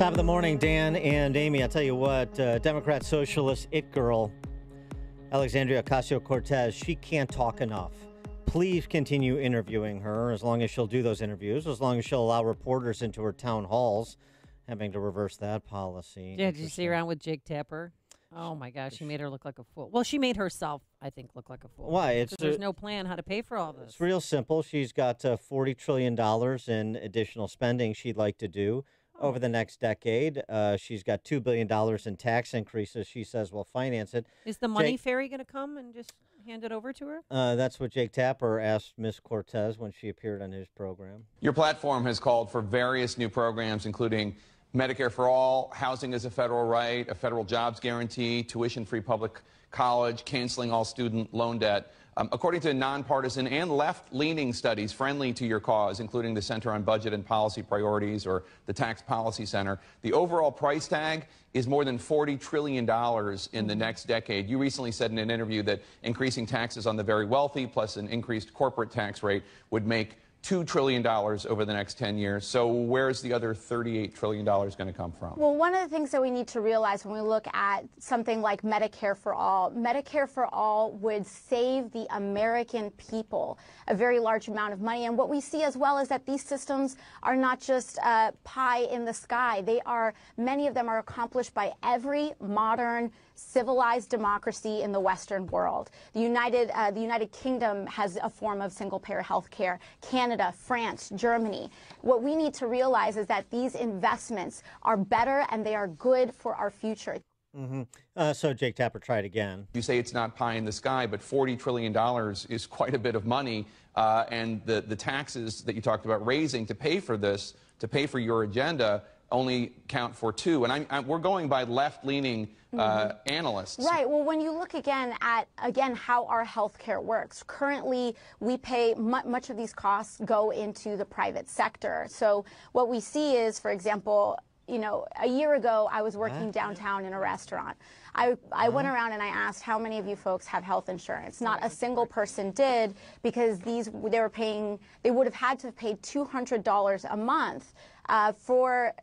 Top of the morning, Dan and Amy. I'll tell you what, Democrat Socialist it girl, Alexandria Ocasio-Cortez, she can't talk enough. Please continue interviewing her as long as she'll do those interviews, as long as she'll allow reporters into her town halls, having to reverse that policy. Yeah, did you see her around with Jake Tapper? Oh, my gosh, she made her look like a fool. Well, she made herself, I think, look like a fool. Why? There's no plan how to pay for all this. It's real simple. She's got $40 trillion in additional spending she'd like to do over the next decade. She's got $2 billion in tax increases. She says we'll finance it. Is the money fairy going to come and just hand it over to her? That's what Jake Tapper asked Miss Cortez when she appeared on his program. Your platform has called for various new programs, including Medicare for all, housing as a federal right, a federal jobs guarantee, tuition-free public college, canceling all student loan debt. According to nonpartisan and left-leaning studies friendly to your cause, including the Center on Budget and Policy Priorities or the Tax Policy Center, the overall price tag is more than $40 trillion in the next decade. You recently said in an interview that increasing taxes on the very wealthy plus an increased corporate tax rate would make $2 trillion over the next 10 years. So where's the other $38 trillion going to come from? Well, one of the things that we need to realize when we look at something like Medicare for all would save the American people a very large amount of money. And what we see as well is that these systems are not just pie in the sky. Many of them are accomplished by every modern civilized democracy in the Western world. The United Kingdom has a form of single-payer health care. Canada, France, Germany. What we need to realize is that these investments are better and they are good for our future. So Jake Tapper tried again. You say it's not pie in the sky, but $40 trillion is quite a bit of money. And the taxes that you talked about raising to pay for this, to pay for your agenda, only count for $2. And we're going by left-leaning analysts. Right. Well, when you look again at how our health care works, currently we pay much of these costs go into the private sector. So what we see is, for example, a year ago I was working downtown in a restaurant. I went around and I asked how many of you folks have health insurance. Not a single person did, because they would have had to have paid $200 a month for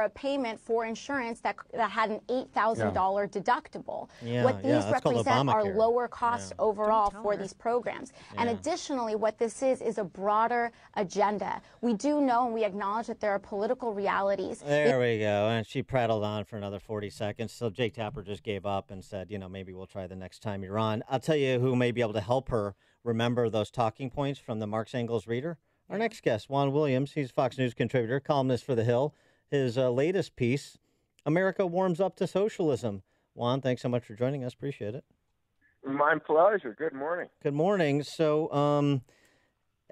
a payment for insurance that had an $8,000 deductible. What these represent are lower costs overall for these programs. And additionally, what this is a broader agenda. We do know and we acknowledge that there are political realities. There we go. And she prattled on for another 40 seconds. So Jake Tapper just gave up and said, maybe we'll try the next time you're on. I'll tell you who may be able to help her remember those talking points from the Marks Engels Reader. Our next guest, Juan Williams, he's Fox News contributor, columnist for The Hill. His latest piece, America Warms Up to Socialism. Juan, thanks so much for joining us. Appreciate it. My pleasure. Good morning. Good morning. So,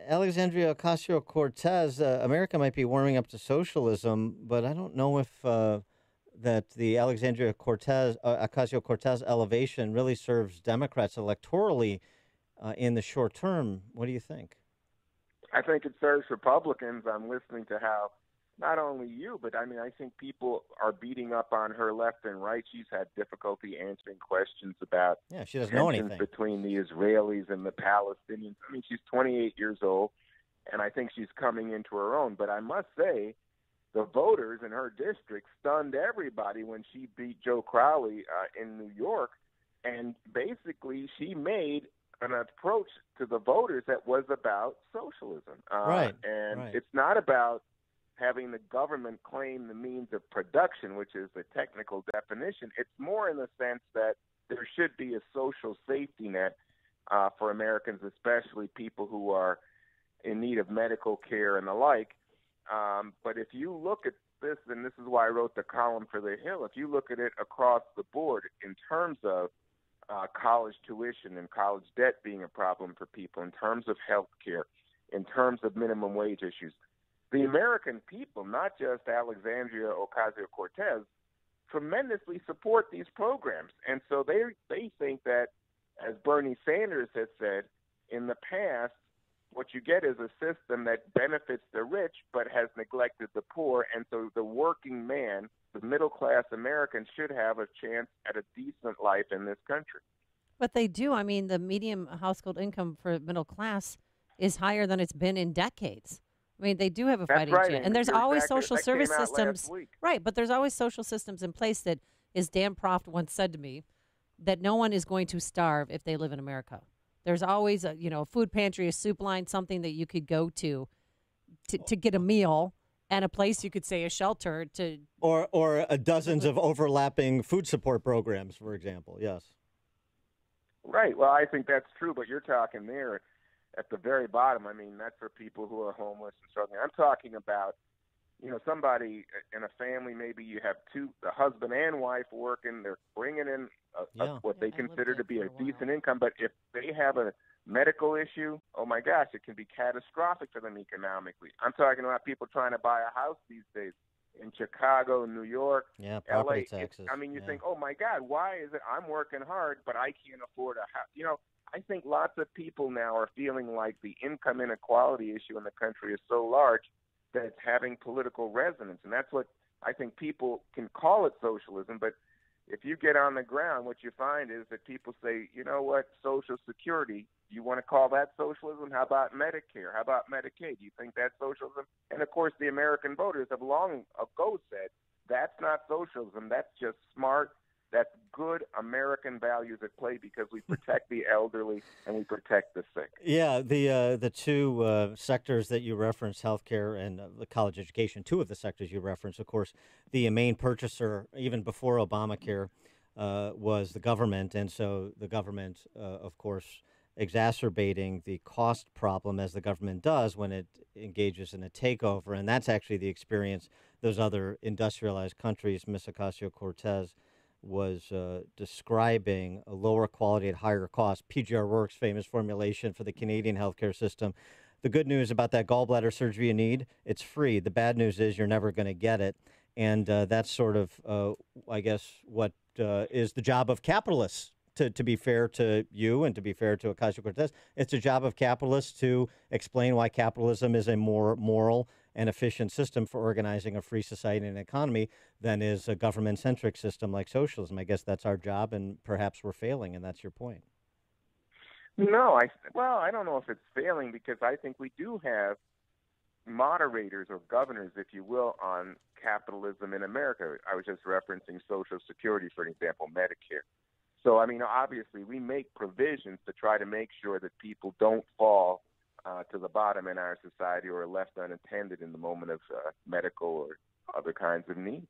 Alexandria Ocasio-Cortez, America might be warming up to socialism, but I don't know if that the Alexandria Ocasio-Cortez elevation really serves Democrats electorally in the short term. What do you think? I think it serves Republicans. I'm listening to how not only you, but I think people are beating up on her left and right. She's had difficulty answering questions about she doesn't know anything between the Israelis and the Palestinians. She's 28 years old, and I think she's coming into her own. But I must say, the voters in her district stunned everybody when she beat Joe Crowley in New York, and basically she made an approach to the voters that was about socialism. It's not about having the government claim the means of production, which is the technical definition. It's more in the sense that there should be a social safety net for Americans, especially people who are in need of medical care and the like. But if you look at this, and this is why I wrote the column for The Hill, if you look at it across the board in terms of college tuition and college debt being a problem for people, in terms of health care, in terms of minimum wage issues, the American people, not just Alexandria Ocasio-Cortez, tremendously support these programs. And so they think that, as Bernie Sanders has said, in the past, what you get is a system that benefits the rich but has neglected the poor. And so the working man, the middle-class American, should have a chance at a decent life in this country. But they do. The median household income for middle class is higher than it's been in decades. I mean, they do have a That's fighting right, chance. Amy. And there's You're always exactly- social that service came out last systems. week. Right, but there's always social systems in place that, as Dan Proft once said to me, that no one is going to starve if they live in America. There's always a food pantry, a soup line, something that you could go to get a meal, and a place you could say a shelter to. Or dozens of overlapping food support programs, for example. Yes. Right. Well, I think that's true, but you're talking there at the very bottom. I mean, that's for people who are homeless and struggling. I'm talking about, somebody in a family, maybe you have the husband and wife working, they're bringing in what they consider to be a decent income, but if they have a medical issue, oh my gosh, it can be catastrophic for them economically. I'm talking about people trying to buy a house these days in Chicago, New York, Yeah, property LA. taxes. You think, oh my God, why is it I'm working hard, but I can't afford a house? I think lots of people now are feeling like the income inequality issue in the country is so large that it's having political resonance. And that's what I think people can call it socialism. But if you get on the ground, what you find is that people say, you know what, Social Security, you want to call that socialism? How about Medicare? How about Medicaid? Do you think that's socialism? And, of course, the American voters have long ago said that's not socialism. That's just smart. That's good American values at play because we protect the elderly and we protect the sick. Yeah, the two sectors that you referenced, healthcare and the college education, two of the sectors you referenced, of course, the main purchaser, even before Obamacare, was the government. And so the government, of course, exacerbating the cost problem as the government does when it engages in a takeover. And that's actually the experience those other industrialized countries, Miss Ocasio-Cortez was describing a lower quality at higher cost. P.G. O'Rourke's famous formulation for the Canadian healthcare system. The good news about that gallbladder surgery you need, it's free. The bad news is you're never going to get it. And that's sort of, I guess, what is the job of capitalists, to be fair to you and to be fair to Ocasio-Cortez. It's a job of capitalists to explain why capitalism is a more moral and efficient system for organizing a free society and economy than is a government-centric system like socialism. I guess that's our job, and perhaps we're failing, and that's your point. No, I don't know if it's failing because I think we do have moderators or governors, if you will, on capitalism in America. I was just referencing Social Security, for example, Medicare. So, I mean, obviously, we make provisions to try to make sure that people don't fall to the bottom in our society or are left unattended in the moment of medical or other kinds of needs.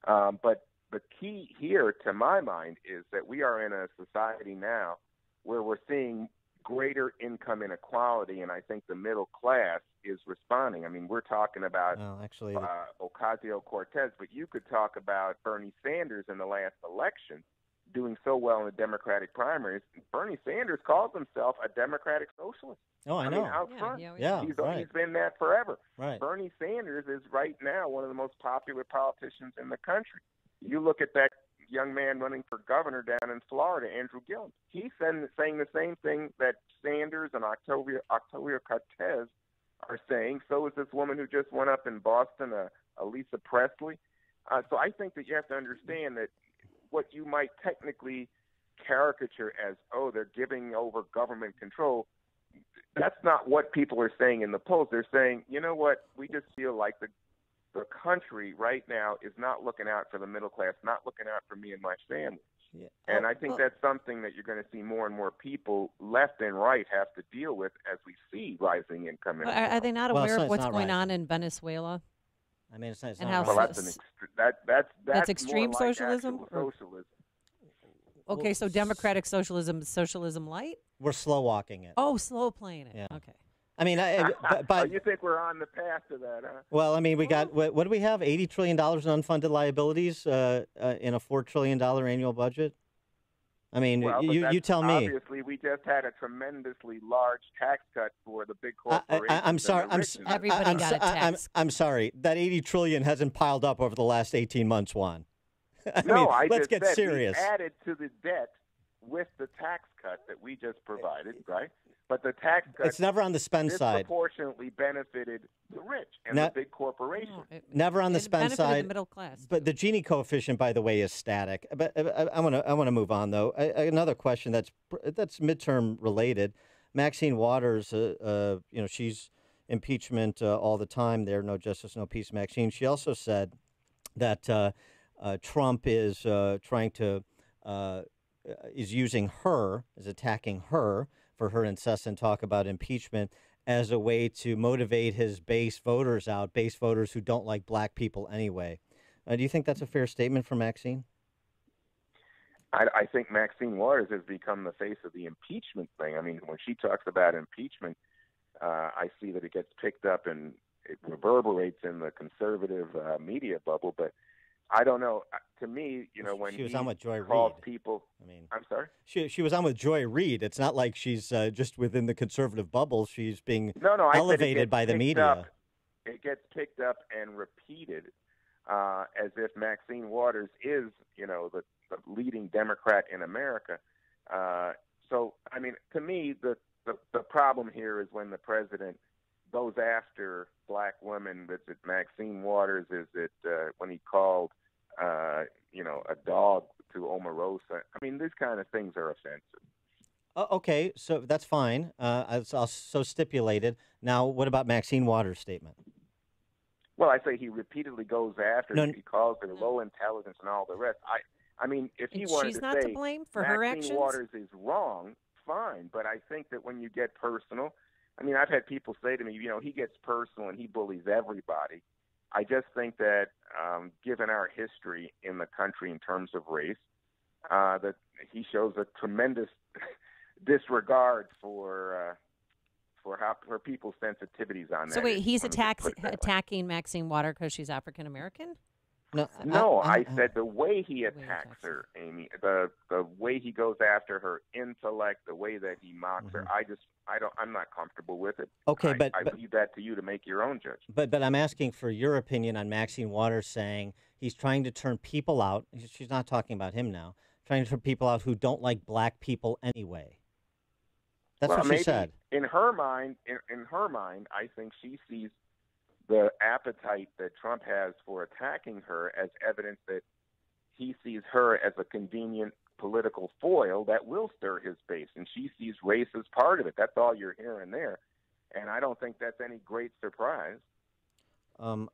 But the key here, to my mind, is that we are in a society now where we're seeing greater income inequality, and I think the middle class is responding. I mean, we're talking about Ocasio-Cortez, but you could talk about Bernie Sanders in the last election doing so well in the Democratic primaries. Bernie Sanders calls himself a Democratic socialist. Oh, I know. Mean, out front. Yeah, He's been that forever. Right. Bernie Sanders is right now one of the most popular politicians in the country. You look at that young man running for governor down in Florida, Andrew Gillum. He's saying the same thing that Sanders and Ocasio-Cortez are saying. So is this woman who just went up in Boston, Lisa Presley. So I think that you have to understand that what you might technically caricature as, oh, they're giving over government control, that's not what people are saying in the polls. They're saying, you know what, we just feel like the country right now is not looking out for the middle class, not looking out for me and my family. Yeah. And I think that's something that you're going to see more and more people left and right have to deal with as we see rising income. Are they not aware of what's going on in Venezuela? I mean, it's not. Well, that's extreme more socialism. Like socialism. Okay, so democratic socialism is socialism light. We're slow walking it. Oh, slow playing it. Yeah. Okay. I mean, but you think we're on the path to that, huh? Well, I mean, we got what do we have? $80 trillion in unfunded liabilities in a $4 trillion annual budget. I mean, you tell me. Obviously, we just had a tremendously large tax cut for the big corporations. I'm sorry. Everybody got a tax. I'm sorry. That $80 trillion hasn't piled up over the last 18 months, Juan. Let's get serious. We added to the debt with the tax cut that we just provided, right? But the tax cut, it's never on the spend side. Disproportionately benefited the rich and the big corporations. Never on the spend side. The middle class. But the Gini coefficient, by the way, is static. But I want to move on though. Another question that's midterm related. Maxine Waters, impeachment all the time there, no justice, no peace, Maxine. She also said that Trump is trying to is using her, is attacking her for her incessant talk about impeachment as a way to motivate his base voters out, base voters who don't like black people anyway. Do you think that's a fair statement from Maxine? I think Maxine Waters has become the face of the impeachment thing. I mean, when she talks about impeachment, I see that it gets picked up and it reverberates in the conservative media bubble. But I don't know. To me, when she was on with Joy calls Reid. people, I'm sorry. She was on with Joy Reid. It's not like she's just within the conservative bubble. She's being elevated by the media. It gets picked up and repeated as if Maxine Waters is, the leading Democrat in America. So, I mean, to me, the problem here is when the president goes after black women. Is it Maxine Waters? Is it when he called, a dog to Omarosa? I mean, these kind of things are offensive. Okay, so that's fine. So stipulated. Now, what about Maxine Waters' statement? Well, I say he repeatedly goes after her. He calls her low intelligence and all the rest. I mean, if he wanted she's to not say to blame for her actions. Maxine Waters is wrong, fine. But I think that when you get personal, I mean, I've had people say to me, he gets personal and he bullies everybody. I just think that given our history in the country in terms of race, that he shows a tremendous disregard for people's sensitivities on that. So wait, he's attacking Maxine Waters because she's African American? No, I said the way he attacks her, Amy, the way he goes after her intellect, the way that he mocks her, I'm not comfortable with it. Okay, I leave that to you to make your own judgment. But I'm asking for your opinion on Maxine Waters saying he's trying to turn people out. She's not talking about him now. Trying to turn people out who don't like black people anyway. That's what she said. In her mind, I think she sees the appetite that Trump has for attacking her as evidence that he sees her as a convenient political foil that will stir his base, and she sees race as part of it. That's all you're hearing there, and I don't think that's any great surprise.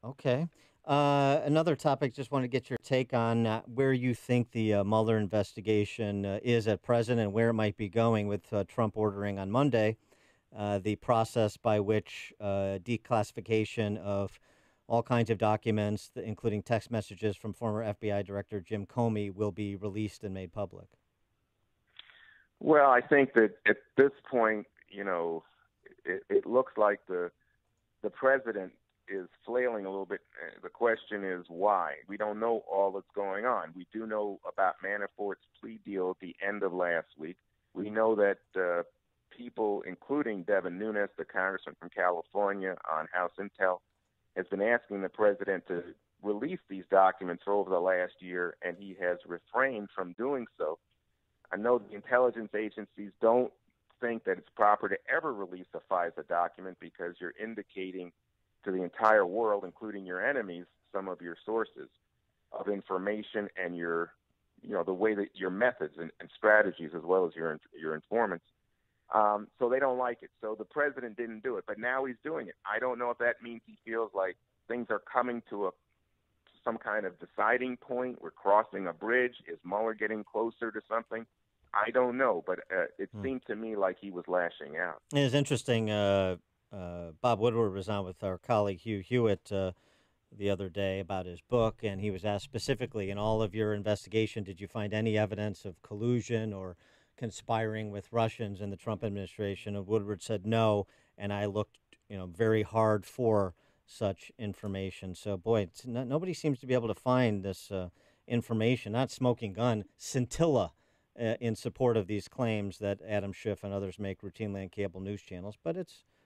Okay. Another topic, just want to get your take on where you think the Mueller investigation is at present and where it might be going with Trump ordering on Monday the process by which declassification of all kinds of documents, including text messages from former FBI Director Jim Comey, will be released and made public. Well, I think that at this point, it looks like the president is flailing a little bit. The question is why. We don't know all that's going on. We do know about Manafort's plea deal at the end of last week. We know that people, including Devin Nunes, the congressman from California on House Intel, has been asking the president to release these documents over the last year, and he has refrained from doing so. I know the intelligence agencies don't think that it's proper to ever release a FISA document because you're indicating to the entire world, including your enemies, some of your sources of information and your, the way that your methods and strategies, as well as your informants. So they don't like it. So the president didn't do it, but now he's doing it. I don't know if that means he feels like things are coming to some kind of deciding point. We're crossing a bridge. Is Mueller getting closer to something? I don't know, but it seemed to me like he was lashing out. It was interesting. Bob Woodward was on with our colleague Hugh Hewitt the other day about his book, and he was asked specifically, in all of your investigation, did you find any evidence of collusion or conspiring with Russians in the Trump administration? And Woodward said no, and I looked, very hard for such information. So, boy, nobody seems to be able to find this information, not smoking gun, scintilla in support of these claims that Adam Schiff and others make routinely on cable news channels. But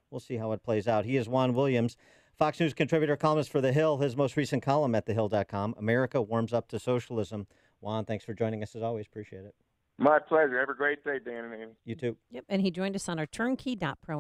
we'll see how it plays out. He is Juan Williams, Fox News contributor, columnist for The Hill. His most recent column at thehill.com, America Warms Up to Socialism. Juan, thanks for joining us as always. Appreciate it. My pleasure. Have a great day, Dan and Amy. You too. Yep, and he joined us on our turnkey.pro